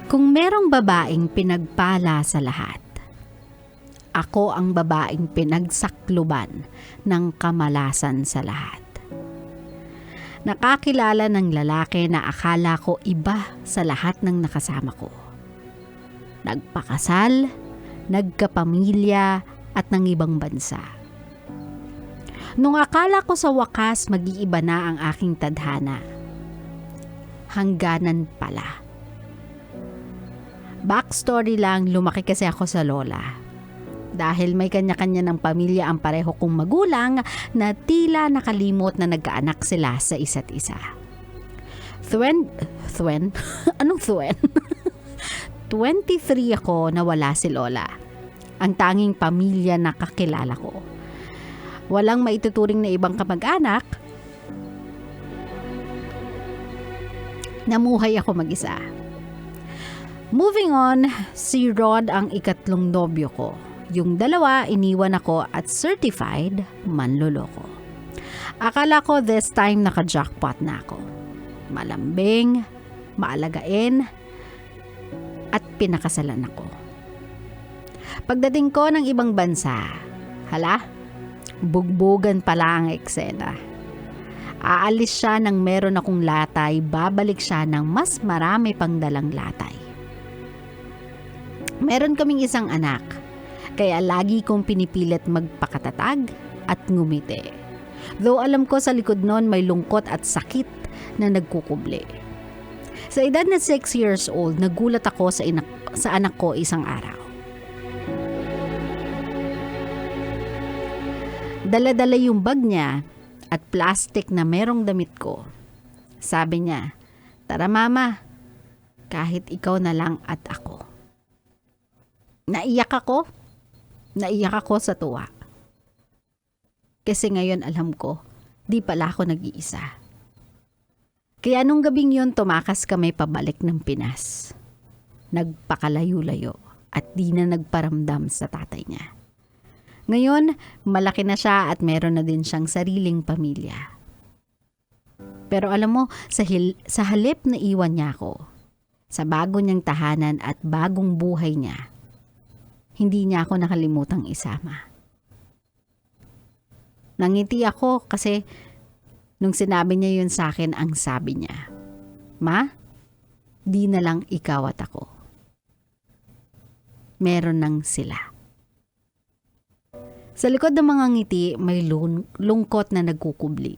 Kung merong babaeng pinagpala sa lahat, ako ang babaeng pinagsakluban ng kamalasan sa lahat. Nakakilala ng lalaki na akala ko iba sa lahat ng nakasama ko. Nagpakasal, nagkapamilya at ng ibang bansa. Nung akala ko sa wakas mag-iiba na ang aking tadhana, hangganan pala. Backstory lang, lumaki kasi ako sa lola. Dahil may kanya-kanya ng pamilya ang pareho kong magulang na tila nakalimot na nagkaanak sila sa isa't isa. Anong thwen? 23 ako na wala si lola. Ang tanging pamilya na kakilala ko. Walang maituturing na ibang kamag-anak. Namuhay ako mag-isa. Moving on, si Rod ang ikatlong nobyo ko. Yung dalawa, iniwan ako at certified manloloko. Akala ko this time naka-jackpot na ako. Malambing, maalagain, at pinakasalan ako. Pagdating ko ng ibang bansa, bugbugan pala ang eksena. Aalis siya nang meron akong latay, babalik siya ng mas marami pang dalang latay. Meron kaming isang anak, kaya lagi kong pinipilit magpakatatag at ngumiti. Though alam ko sa likod nun may lungkot at sakit na nagkukubli. Sa edad na 6 years old, nagulat ako sa anak ko isang araw. Dala-dala yung bag niya at plastic na merong damit ko. Sabi niya, "Tara mama, kahit ikaw na lang at ako." Naiyak ako sa tuwa. Kasi ngayon alam ko, di pala ako nag-iisa. Kaya nung gabing yun, tumakas kami pabalik ng Pinas. Nagpakalayo-layo at di na nagparamdam sa tatay niya. Ngayon, malaki na siya at meron na din siyang sariling pamilya. Pero alam mo, sa halip na iwan niya ako, sa bago niyang tahanan at bagong buhay niya, hindi niya ako nakalimutang isama. Nangiti ako kasi nung sinabi niya yun sa akin, ang sabi niya, "Ma, di na lang ikaw at ako. Meron nang sila." Sa likod ng mga ngiti, may lungkot na nagkukubli.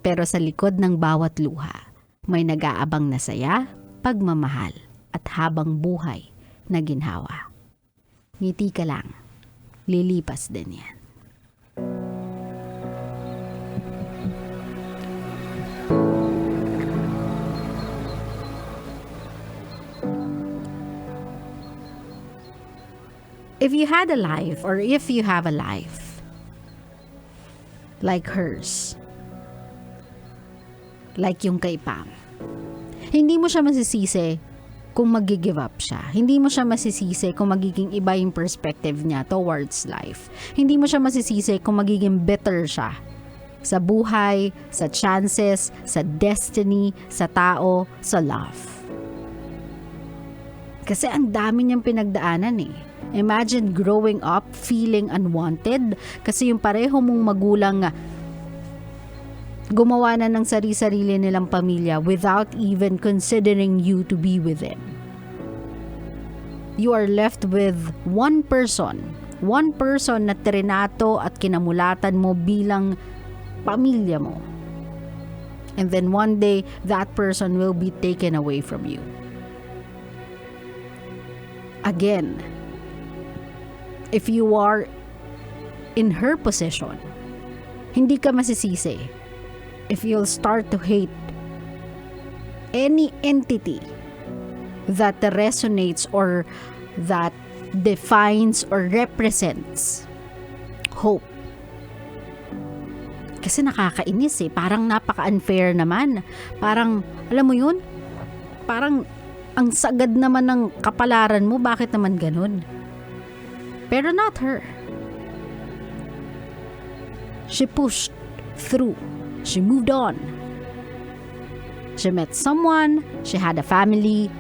Pero sa likod ng bawat luha, may nag-aabang na saya, pagmamahal, at habang buhay na ginhawa. Ngiti ka lang, lilipas din yan. If you had a life, or if you have a life like hers, like yung kay Pam, hindi mo siya masisisi kung mag-give up siya. Hindi mo siya masisisi kung magiging iba yung perspective niya towards life. Hindi mo siya masisisi kung magiging bitter siya sa buhay, sa chances, sa destiny, sa tao, sa love. Kasi ang dami niyang pinagdaanan eh. Imagine growing up feeling unwanted kasi yung pareho mong magulang gumawa na ng sarili-sarili nilang pamilya without even considering you to be with them. You are left with one person na trinato at kinamulatan mo bilang pamilya mo. And then one day, that person will be taken away from you. Again, if you are in her position, hindi ka masisisi if you'll start to hate any entity that resonates or that defines or represents hope. Kasi nakakainis eh. Parang napaka-unfair naman. Parang, alam mo yun? Parang ang sagad naman ng kapalaran mo. Bakit naman ganun? Pero not her. She pushed through. She moved on. She met someone. She had a family.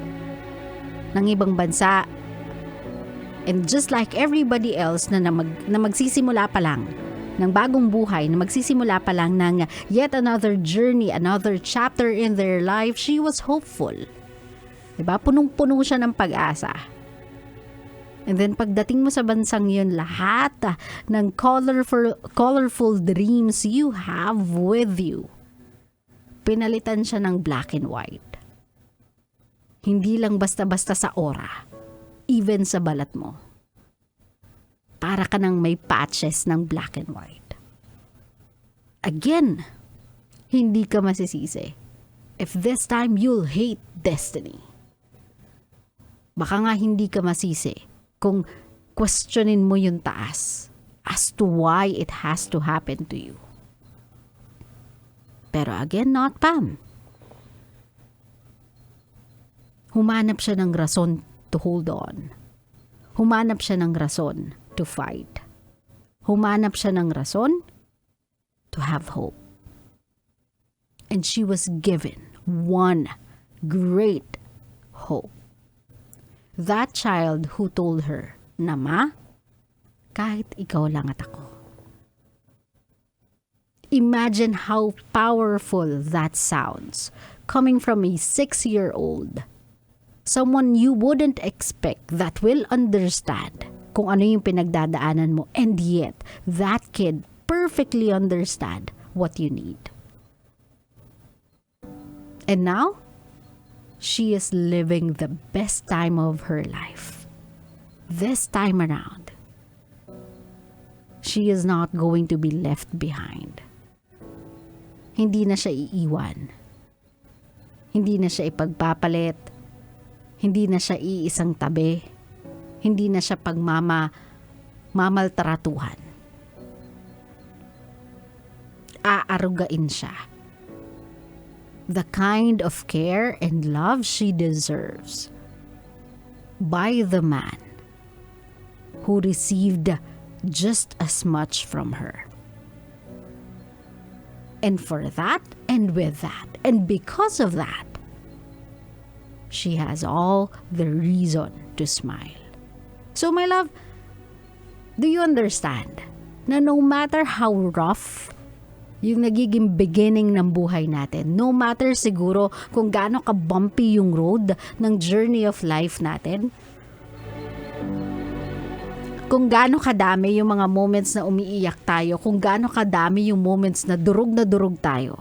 ng ibang bansa. And just like everybody else na magsisimula pa lang ng bagong buhay, na magsisimula pa lang ng yet another journey, another chapter in their life, she was hopeful. Diba? Punong-puno siya ng pag-asa. And then pagdating mo sa bansang yun, lahat ng colorful dreams you have with you, pinalitan siya ng black and white. Hindi lang basta-basta sa aura, even sa balat mo. Para ka nang may patches ng black and white. Again, hindi ka masisisi if this time you'll hate destiny. Baka nga hindi ka masisi kung questionin mo yung taas as to why it has to happen to you. Pero again, not Pam. Humanap siya ng rason to hold on. Humanap siya ng rason to fight. Humanap siya ng rason to have hope. And she was given one great hope. That child who told her na, "Ma, kahit ikaw lang at ako." Imagine how powerful that sounds coming from a 6-year-old. Someone you wouldn't expect that will understand kung ano yung pinagdadaanan mo, and yet that kid perfectly understand what you need. And now, she is living the best time of her life. This time around, she is not going to be left behind. Hindi na siya iiwan. Hindi na siya ipagpapalit. Hindi na siya iisang tabi. Hindi na siya mamaltratuhan. Aarugain siya. The kind of care and love she deserves by the man who received just as much from her. And for that, and with that, and because of that, she has all the reason to smile. So my love, do you understand na no matter how rough yung nagiging beginning ng buhay natin, no matter siguro kung gaano ka-bumpy yung road ng journey of life natin, kung gaano kadami yung mga moments na umiiyak tayo, kung gaano kadami yung moments na durog tayo,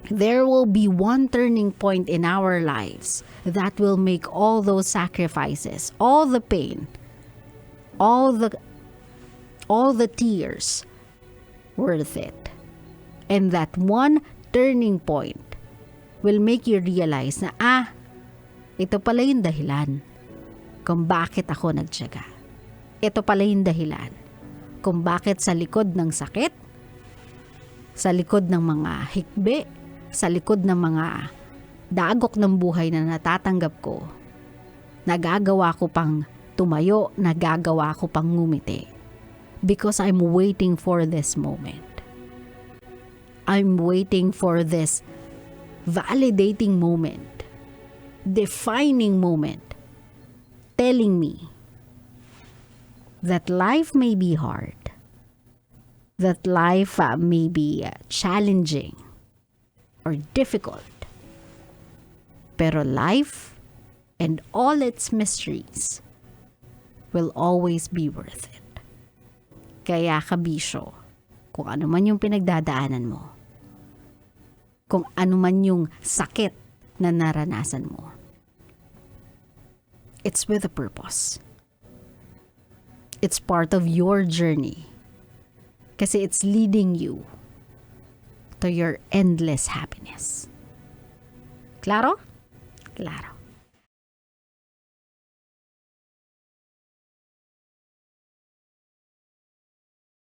there will be one turning point in our lives that will make all those sacrifices, all the pain, all the tears worth it. And that one turning point will make you realize na, ito pala yung dahilan kung bakit ako nagtiyaga. Ito pala yung dahilan kung bakit sa likod ng sakit, sa likod ng mga hikbi, sa likod ng mga dagok ng buhay na natatanggap ko, nagagawa ko pang tumayo, nagagawa ko pang ngumiti. Because I'm waiting for this moment. I'm waiting for this validating moment, defining moment, telling me that life may be hard, that life may be challenging or difficult, pero life and all its mysteries will always be worth it. Kaya kabisyo, kung ano man yung pinagdadaanan mo, kung ano man yung sakit na naranasan mo, it's with a purpose. It's part of your journey. Kasi it's leading you to your endless happiness. Claro? Claro.